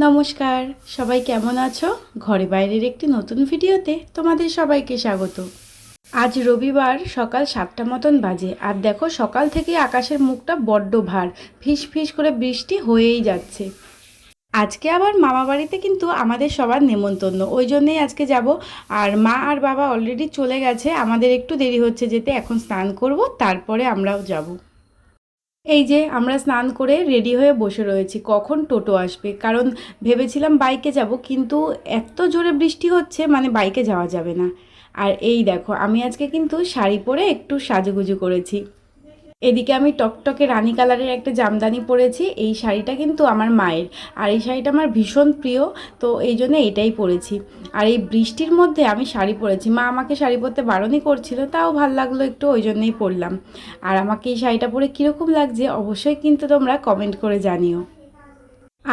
নমস্কার, সবাই কেমন আছো? ঘরে বাইরের একটি নতুন ভিডিওতে তোমাদের সবাইকে স্বাগত। আজ রবিবার সকাল 7টা মতন বাজে, আর দেখো সকাল থেকে আকাশের মুখটা বড্ড ভার, ফিস ফিস করে বৃষ্টি হয়েই যাচ্ছে। আজকে আবার মামা বাড়িতে কিন্তু আমাদের সবার নেমন্তন্ন, ওই জন্যেই আজকে যাব। আর মা আর বাবা অলরেডি চলে গেছে, আমাদের একটু দেরি হচ্ছে যেতে, এখন স্নান করব, তারপরে আমরাও যাব। এই যে আমরা স্নান করে রেডি হয়ে বসে রয়েছি, কখন টোটো আসবে, কারণ ভেবেছিলাম বাইকে যাব, কিন্তু এত জোরে বৃষ্টি হচ্ছে, মানে বাইকে যাওয়া যাবে না। আর এই দেখো আমি আজকে কিন্তু শাড়ি পরে একটু সাজুগুজু করেছি। এদিকে আমি টকটকে রানী কালারের একটা জামদানি পরেছি, এই শাড়িটা কিন্তু আমার মায়ের, আর এই শাড়িটা আমার ভীষণ প্রিয়, তো এই জন্য এটাই পরেছি। আর এই বৃষ্টির মধ্যে আমি শাড়ি পরেছি, মা আমাকে শাড়ি পরতে বারণই করছিল, তাও ভাল লাগলো একটু, ওই জন্যই পরলাম। আর আমাকে এই শাড়িটা পরে কীরকম লাগছে অবশ্যই কিন্তু তোমরা কমেন্ট করে জানিও।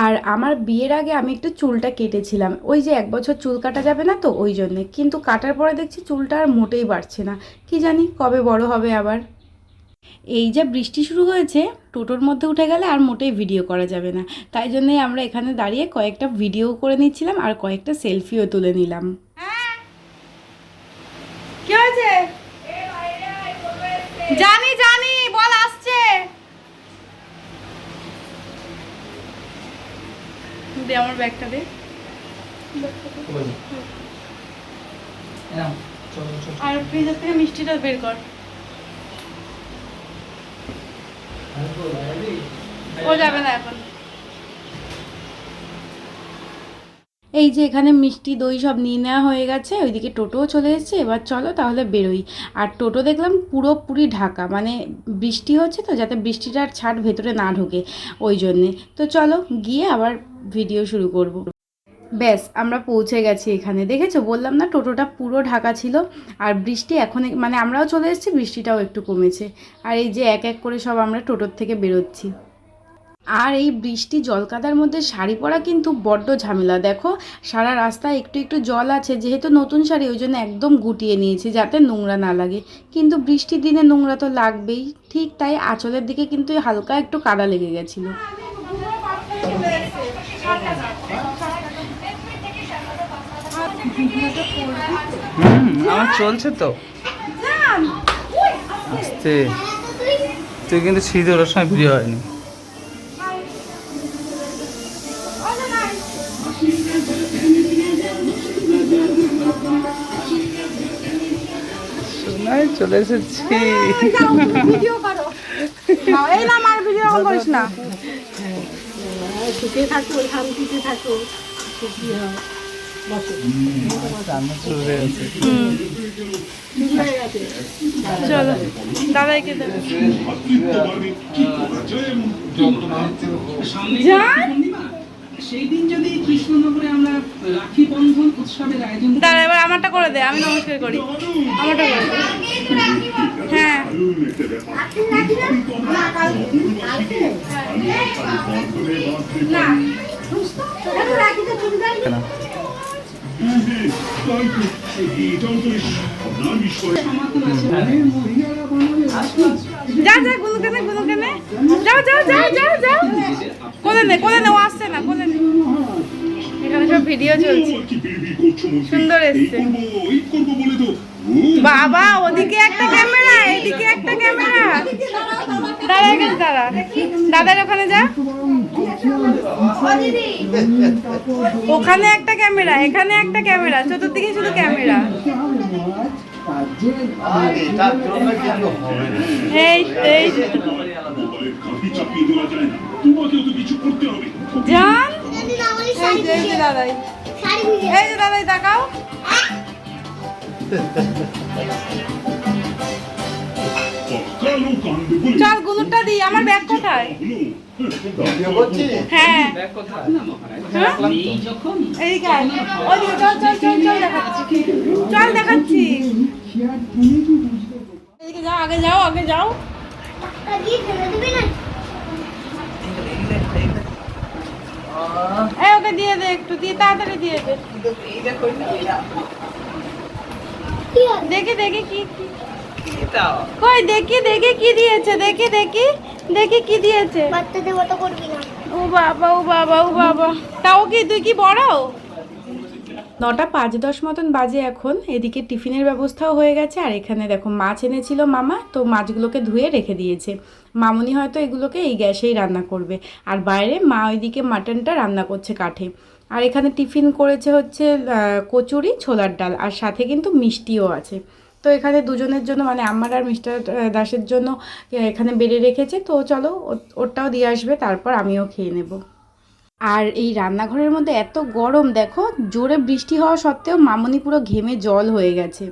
আর আমার বিয়ের আগে আমি একটু চুলটা কেটেছিলাম, ওই যে 1 বছর চুল কাটা যাবে না তো, ওই জন্যে, কিন্তু কাটার পরে দেখছি চুলটা আর মোটেই বাড়ছে না, কি জানি কবে বড় হবে আবার। এই যে বৃষ্টি শুরু হয়েছে, টোটোর মধ্যে উঠে গেলে আর মোটেই ভিডিও করা যাবে না, তাই জন্যই আমরা এখানে দাঁড়িয়ে কয়েকটা ভিডিও করে নিচ্ছিলাম আর কয়েকটা সেলফিও তুলে নিলাম। কি হয়েছে? জানি জানি, বল আসছে। দে আমার ব্যাগটা দে। আর ফ্রিজের থেকে মিষ্টিটা বের কর। ও যাবে না এখন। এই যে এখানে মিষ্টি দই সব নিয়ে নেওয়া হয়ে গেছে, ওইদিকে টোটোও চলে এসেছে, এবার চলো তাহলে বেরোই। আর টোটো দেখলাম পুরোপুরি ঢাকা, মানে বৃষ্টি হচ্ছে তো, যাতে বৃষ্টিটার ছাট ভেতরে না ঢোকে, ওই জন্যে। তো চলো গিয়ে আবার ভিডিও শুরু করব। ব্যাস আমরা পৌঁছে গেছি এখানে, দেখেছো বললাম না টোটোটা পুরো ঢাকা ছিল। আর বৃষ্টি এখন মানে আমরাও চলে এসেছি, বৃষ্টিটাও একটু কমেছে। আর এই যে এক এক করে সব আমরা টোটোর থেকে বেরোচ্ছি। আর এই বৃষ্টি জলকাদার মধ্যে শাড়ি পরা কিন্তু বড্ড ঝামেলা, দেখো সারা রাস্তায় একটু একটু জল আছে, যেহেতু নতুন শাড়ি ওই জন্য একদম গুটিয়ে নিয়েছি যাতে নোংরা না লাগে, কিন্তু বৃষ্টির দিনে নোংরা তো লাগবেই, ঠিক তাই আঁচলের দিকে কিন্তু হালকা একটু কাদা লেগে গেছিলো। আমার চলছে তো আস্তে, তুই কিন্তু শীত ওর সময় ভিডিও হয়নি। শোনাই চলে এসেছি। ভিডিও করো, এই না আমার ভিডিও অন করিস না। সুখে থাকো, শান্তিতে থাকো, সুখী হও। চলো দাদাইকে সেই দিন যদি কৃষ্ণনগরে আমরা রাখি বন্ধন উৎসবের আয়োজন, দাদা এবার আমারটা করে দে, আমি নমস্কার করি, আমারটা করে দে। হ্যাঁ যা যা গুলুকানে গুলুকানে, যাও যাও যাও যাও যাও, কোলে নে ও আসছে না, কোলে নে। এখানে সব ভিডিও চলছে, সুন্দর এসছে। বাবা ওদিকে একটা ক্যামেরা, এদিকে একটা ক্যামেরা, দাঁড়া এখানে দাঁড়া, দাদার ওখানে যা, ওখানে একটা ক্যামেরা, এখানে একটা ক্যামেরা, চতুর্দিকে শুধু ক্যামেরা। এই এই জান, এই যে দাদাই, এই যে দাদাই তাকাও। চল গুলুরটা দিই, আমার ব্যাগ কোথায়? হ্যাঁ এইদিকে আয়, ওইদিকে চল চল চল চল দেখাচ্ছি, চল দেখাচ্ছি, এদিকে যাও, আগে যাও আগে যাও। এই ওকে দিয়ে দে, একটু দিয়ে তাড়াতাড়ি দিয়ে দে। দেখি দেখি কি কই, দেখি দেখি কি দিয়েছে, দেখি দেখি দেখি কি দিয়েছে। বাচ্চাদের মতো করবি না। ও বাবা ও বাবা ও বাবা, তাও কি তুই কি বড়? 9টা 5-10 মতন বাজে এখন। এদিকে টিফিনের ব্যবস্থাও হয়ে গেছে, আর এখানে দেখো মাছ এনেছিল মামা, তো মাছগুলোকে ধুয়ে রেখে দিয়েছে। মামুনি হয়তো এগুলোকে এই গ্যাসেই রান্না করবে, আর বাইরে মা ওইদিকে মাটনটা রান্না করছে কাঠে। আর এখানে টিফিন করেছে হচ্ছে কচুরি, ছোলার ডাল, আর সাথে কিন্তু মিষ্টিও আছে। তো এখানে দুজনের জন্য, মানে আমার আর মিস্টার দাসের জন্য এখানে বেড়ে রেখেছে। তো চলো ওরটাও দিয়ে আসবে, তারপর আমিও খেয়ে নেব। আর এই রান্নাঘরের মধ্যে এত গরম, দেখো জোরে বৃষ্টি হওয়া সত্ত্বেও মামুনি পুরো ঘেমে জল হয়ে গেছে।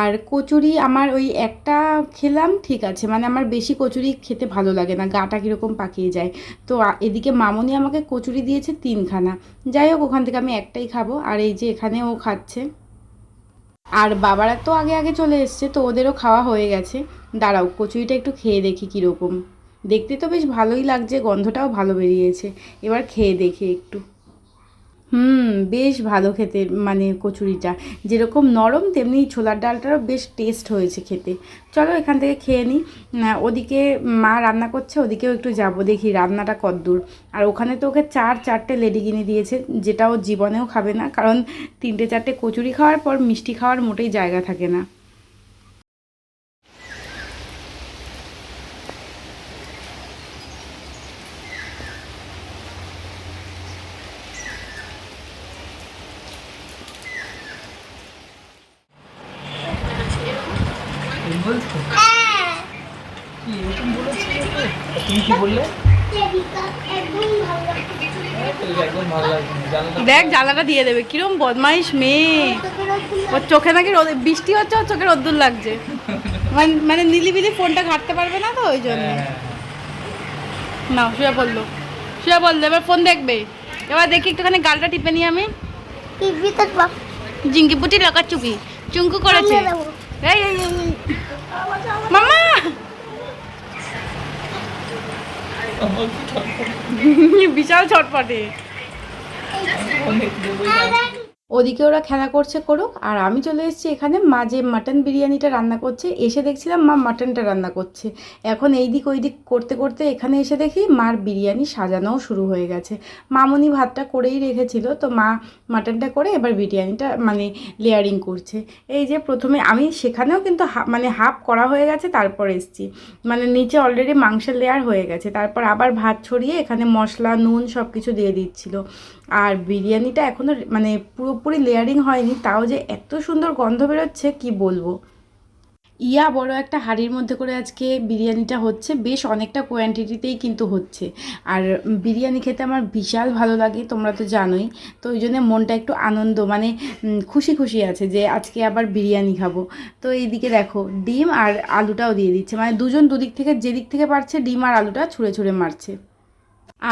আর কচুরি আমার ওই একটা খেলাম, ঠিক আছে, মানে আমার বেশি কচুরি খেতে ভালো লাগে না, গাটা কীরকম পাকিয়ে যায়। তো এদিকে মামুনি আমাকে কচুরি দিয়েছে 3খানা। যাই হোক, ওখান থেকে আমি একটাই খাবো, আর এই যে এখানে ও খাচ্ছে। আর বাবারা তো আগে আগে চলে এসছে, তো ওদেরও খাওয়া হয়ে গেছে। দাঁড়াও, কচুরিটা একটু খেয়ে দেখি কীরকম। দেখতে তো বেশ ভালোই লাগছে, গন্ধটাও ভালো বেরিয়েছে। এবার খেয়ে দেখি একটু। বেশ ভালো খেতে, মানে কচুরিটা যেরকম নরম, তেমনি ছোলার ডালটারও বেশ টেস্ট হয়েছে খেতে। চলো এখান থেকে খেয়ে নিই। ওদিকে মা রান্না করছে, ওদিকেও একটু যাব, দেখি রান্নাটা কদ্দূর। আর ওখানে তো ওকে 4-4টে লেডিগিনি দিয়েছে, যেটা ও জীবনেও খাবে না, কারণ 3-4টে কচুরি খাওয়ার পর মিষ্টি খাওয়ার মোটেই জায়গা থাকে না। তুমি কি বললে? একদম ভালো লাগছে। দেখ জানলাটা দিয়ে দেবে, কিরম বদমাইশ মেয়ে। ওর চোখে নাকি বৃষ্টি হচ্ছে, ওর চোখে রোদ্দুর লাগছে। মানে নিলিবিলি ফোনটা ঘাঁটতে পারবে না, তো ওই জন্য। না, শুয়ে পড়লো। এবার ফোন দেখবে। এবার দেখি একটুখানি গালটা টিপে নিই আমি। জিঙ্কি পুটি লকার চুপি চুঙ্কু করেছে। এই এই এই। মামা বিশাল ছটপটে। ওদিকে ওরা খেলা করছে করুক, আর আমি চলে এসেছি এখানে। মা যে মাটন বিরিয়ানিটা রান্না করছে, এসে দেখছিলাম মা মাটনটা রান্না করছে। এখন এই দিক ওই দিক করতে করতে এখানে এসে দেখি মার বিরিয়ানি সাজানোও শুরু হয়ে গেছে। মামুনি ভাতটা করেই রেখেছিল, তো মা মাটনটা করে এবার বিরিয়ানিটা মানে লেয়ারিং করছে। এই যে প্রথমে আমি সেখানেও কিন্তু মানে হাফ করা হয়ে গেছে, তারপর এসছি, মানে নিচে অলরেডি মাংসের লেয়ার হয়ে গেছে, তারপর আবার ভাত ছড়িয়ে এখানে মশলা নুন সব কিছু দিয়ে দিচ্ছিল। আর বিরিয়ানিটা এখনও মানে পুরোপুরি লেয়ারিং হয়নি, তাও যে এত সুন্দর গন্ধ বেরোচ্ছে কি বলবো। বড় একটা হাঁড়ির মধ্যে করে আজকে বিরিয়ানিটা হচ্ছে, বেশ অনেকটা কোয়ান্টিটিতেই কিন্তু হচ্ছে। আর বিরিয়ানি খেতে আমার বিশাল ভালো লাগে, তোমরা তো জানোই। তো ওই জন্য মনটা একটু আনন্দ, মানে খুশি খুশি আছে যে আজকে আবার বিরিয়ানি খাবো। তো এইদিকে দেখো ডিম আর আলুটাও দিয়ে দিচ্ছে, মানে দুজন দুদিক থেকে, যেদিক থেকে পারছে ডিম আর আলুটা ছুঁড়ে ছুঁড়ে মারছে।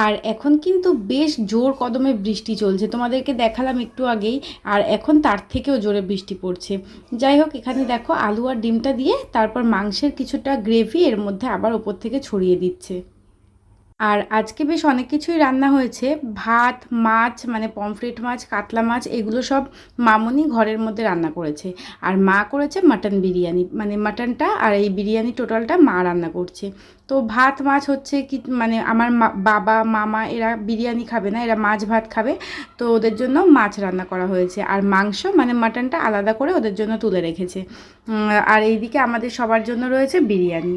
আর এখন কিন্তু বেশ জোর কদমে বৃষ্টি চলছে, তোমাদেরকে দেখালাম একটু আগেই, আর এখন তার থেকেও জোরে বৃষ্টি পড়ছে। যাই হোক, এখানে দেখো আলু আর ডিমটা দিয়ে তারপর মাংসের কিছুটা গ্রেভি এর মধ্যে আবার ওপর থেকে ছড়িয়ে দিচ্ছে। আর আজকে বেশ অনেক কিছুই রান্না হয়েছে, ভাত, মাছ, মানে পমফ্রেট মাছ, কাতলা মাছ, এগুলো সব মামুনি ঘরের মধ্যে রান্না করেছে। আর মা করেছে মাটন বিরিয়ানি, মানে মাটনটা আর এই বিরিয়ানি টোটালটা মা রান্না করছে। তো ভাত মাছ হচ্ছে কি, মানে আমার বাবা মামা এরা বিরিয়ানি খাবে না, এরা মাছ ভাত খাবে, তো ওদের জন্য মাছ রান্না করা হয়েছে। আর মাংস মানে মাটনটা আলাদা করে ওদের জন্য তুলে রেখেছে। আর এইদিকে আমাদের সবার জন্য রয়েছে বিরিয়ানি।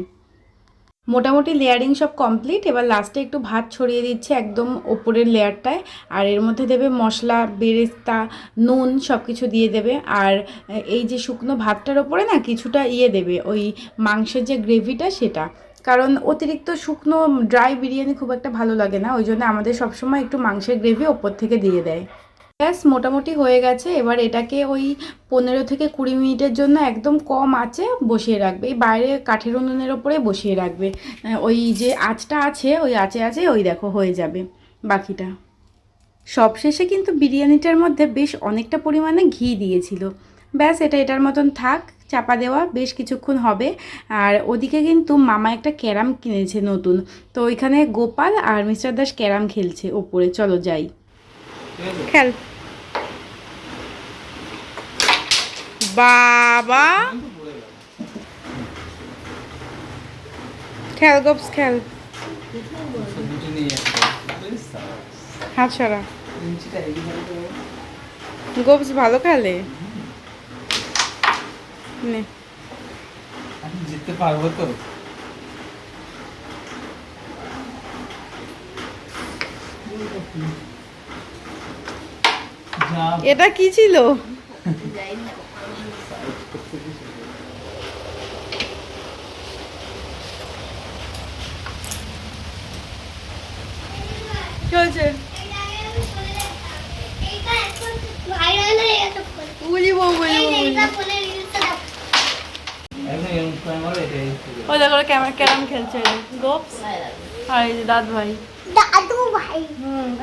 মোটামুটি লেয়ারিং সব কমপ্লিট, এবার লাস্টে একটু ভাত ছড়িয়ে দিচ্ছে একদম ওপরের লেয়ারটায়, আর এর মধ্যে দেবে মশলা, বেরেস্তা, নুন সব কিছু দিয়ে দেবে। আর এই যে শুকনো ভাতটার ওপরে না কিছুটা দেবে, ওই মাংসের যে গ্রেভিটা সেটা, কারণ অতিরিক্ত শুকনো ড্রাই বিরিয়ানি খুব একটা ভালো লাগে না, ওই জন্য আমাদের সবসময় একটু মাংসের গ্রেভি ওপর থেকে দিয়ে দেয়। ব্যাস মোটামুটি হয়ে গেছে, এবার এটাকে ওই 15 থেকে 20 মিনিটের জন্য একদম কম আঁচে বসিয়ে রাখবে, এই বাইরে কাঠের উনুনের ওপরে বসিয়ে রাখবে। ওই যে আঁচটা আছে, ওই আঁচে ওই দেখো হয়ে যাবে বাকিটা। সবশেষে কিন্তু বিরিয়ানিটার মধ্যে বেশ অনেকটা পরিমাণে ঘি দিয়েছিল। ব্যাস এটার মতন থাক, চাপা দেওয়া বেশ কিছুক্ষণ হবে। আর ওদিকে কিন্তু মামা একটা ক্যারাম কিনেছে নতুন, তো ওইখানে গোপাল আর মিস্টার দাস ক্যারাম খেলছে ওপরে, চলো যাই খেল। বাবা খেল গোপস খেল। হাত সরা। গোপস ভালো খেলে। নে আমি জিততে পারবো তো? যা এটা কি ছিল? চলছে বুঝিব ও দেখো ক্যারাম খেলছে গোপস আর এই যে দাদু ভাই।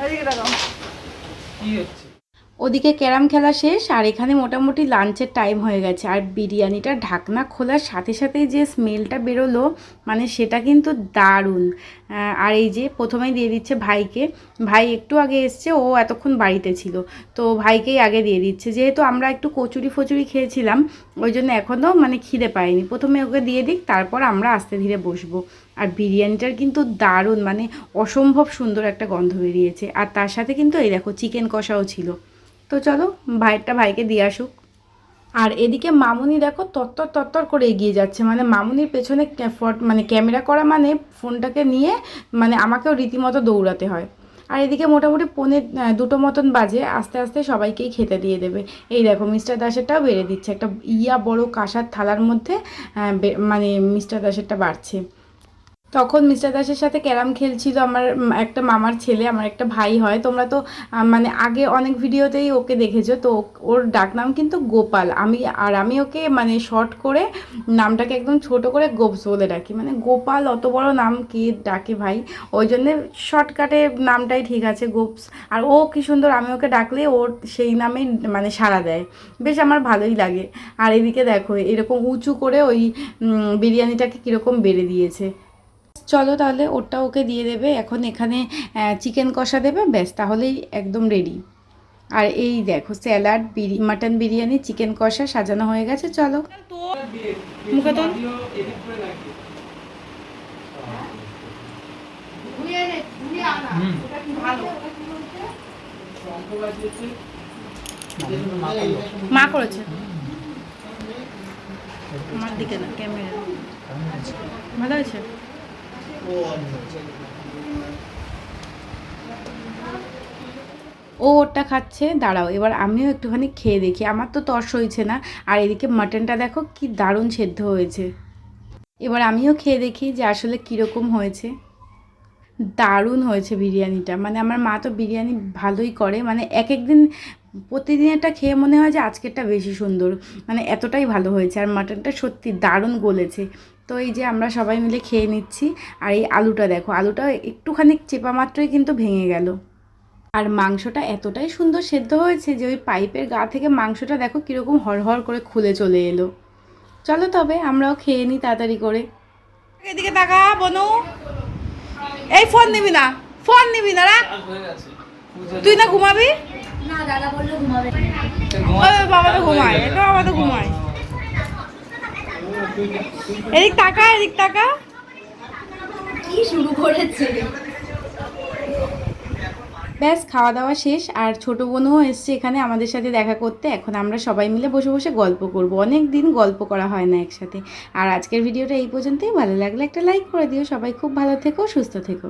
এদিকে দেখো। কি হচ্ছে? ওদিকে ক্যারাম খেলা শেষ আর এখানে মোটামুটি লাঞ্চের টাইম হয়ে গেছে। আর বিরিয়ানিটা ঢাকনা খোলার সাথে সাথেই যে স্মেলটা বেরোলো মানে সেটা কিন্তু দারুণ। আর এই যে প্রথমেই দিয়ে দিচ্ছে ভাইকে। ভাই একটু আগে এসছে, ও এতক্ষণ বাড়িতে ছিল, তো ভাইকেই আগে দিয়ে দিচ্ছে। যেহেতু আমরা একটু কচুরি ফচুরি খেয়েছিলাম ওই জন্য এখনও মানে খিদে পাইনি, প্রথমে ওকে দিয়ে দিক, তারপর আমরা আস্তে ধীরে বসবো। আর বিরিয়ানিটার কিন্তু দারুণ মানে অসম্ভব সুন্দর একটা গন্ধ বেরিয়েছে। আর তার সাথে কিন্তু এই দেখো চিকেন কষাও ছিল। তো চলো ভাইকে দিয়ে আসুক। আর এদিকে মামুনি দেখো তত্তর তত্তর করে এগিয়ে যাচ্ছে, মানে মামুনির পেছনে মানে ক্যামেরা করা মানে ফোনটাকে নিয়ে মানে আমাকেও রীতিমতো দৌড়াতে হয়। আর এদিকে মোটামুটি 2:45 মতন বাজে, আস্তে আস্তে সবাইকেই খেতে দিয়ে দেবে। এই দেখো মিস্টার দাসেরটাও বেড়ে দিচ্ছে, একটা বড় কাঁসার থালার মধ্যে মানে মিস্টার দাসেরটা বাড়ছে। তখন মিস্টার দাসের সাথে ক্যারাম খেলছিল আমার একটা মামার ছেলে, আমার একটা ভাই হয়। তোমরা তো মানে আগে অনেক ভিডিওতেই ওকে দেখেছো। তো ওর ডাকনাম কিন্তু গোপাল। আমি ওকে মানে শর্ট করে নামটাকে একদম ছোট করে গোপস বলে ডাকি। মানে গোপাল অত বড় নাম কে ডাকে ভাই, ওই জন্যে শর্টকাটে নামটাই ঠিক আছে গোপস। আর ও কি সুন্দর, আমি ওকে ডাকলে ওর সেই নামেই মানে সাড়া দেয়, বেশ আমার ভালোই লাগে। আর এদিকে দেখো এরকম উঁচু করে ওই বিরিয়ানিটাকে কীরকম বেড়ে দিয়েছে। চলো তাহলে ওটা ওকে দিয়ে দেবে। এখন এখানে চিকেন কষা দেবে, ব্যাস তাহলেই একদম রেডি। আর এই দেখো স্যালাড, মাটন বিরিয়ানি, চিকেন কষা সাজানো হয়ে গেছে। চলো মুখে তোল। মা করেছে, আমার দিকে না ক্যামেরা। ভালো হয়েছে। ও ওটা খাচ্ছে, দাঁড়াও এবার আমিও একটুখানি খেয়ে দেখি, আমার তো তর্স হয়েছে না। আর এদিকে মাটনটা দেখো কি দারুণ সেদ্ধ হয়েছে। এবার আমিও খেয়ে দেখি যে আসলে কীরকম হয়েছে। দারুণ হয়েছে বিরিয়ানিটা, মানে আমার মা তো বিরিয়ানি ভালোই করে, মানে এক একদিন প্রতিদিনেরটা খেয়ে মনে হয় যে আজকেরটা বেশি সুন্দর, মানে এতটাই ভালো হয়েছে। আর মাটনটা সত্যি দারুণ গলেছে। তো এই যে আমরা সবাই মিলে খেয়ে নিচ্ছি। আর এই আলুটা দেখো, আলুটা একটুখানি চেপা মাত্রই কিন্তু ভেঙে গেল। আর মাংসটা এতটাই সুন্দর সেদ্ধ হয়েছে যে ওই পাইপের গা থেকে মাংসটা দেখো কীরকম হড়হড় করে খুলে চলে এলো। চলো তবে আমরাও খেয়ে নিই তাড়াতাড়ি করে। এদিকে তাকা বনু, এই ফোন নিবি না, ফোন নিবি না রাখ। তুই না ঘুমাবি? না দাদা বললো ঘুমাবে। বাবা তো ঘুমায়, এটা বাবা তো ঘুমায়। এদিক তাকা, এদিক তাকা। কি শুরু করেছে? ব্যাস খাওয়া দাওয়া শেষ। আর ছোটো বোনও এসছে এখানে আমাদের সাথে দেখা করতে। এখন আমরা সবাই মিলে বসে বসে গল্প করব, অনেক দিন গল্প করা হয় না একসাথে। আর আজকের ভিডিওটা এই পর্যন্তই। ভালো লাগলে একটা লাইক করে দিও। সবাই খুব ভালো থেকো, সুস্থ থেকো।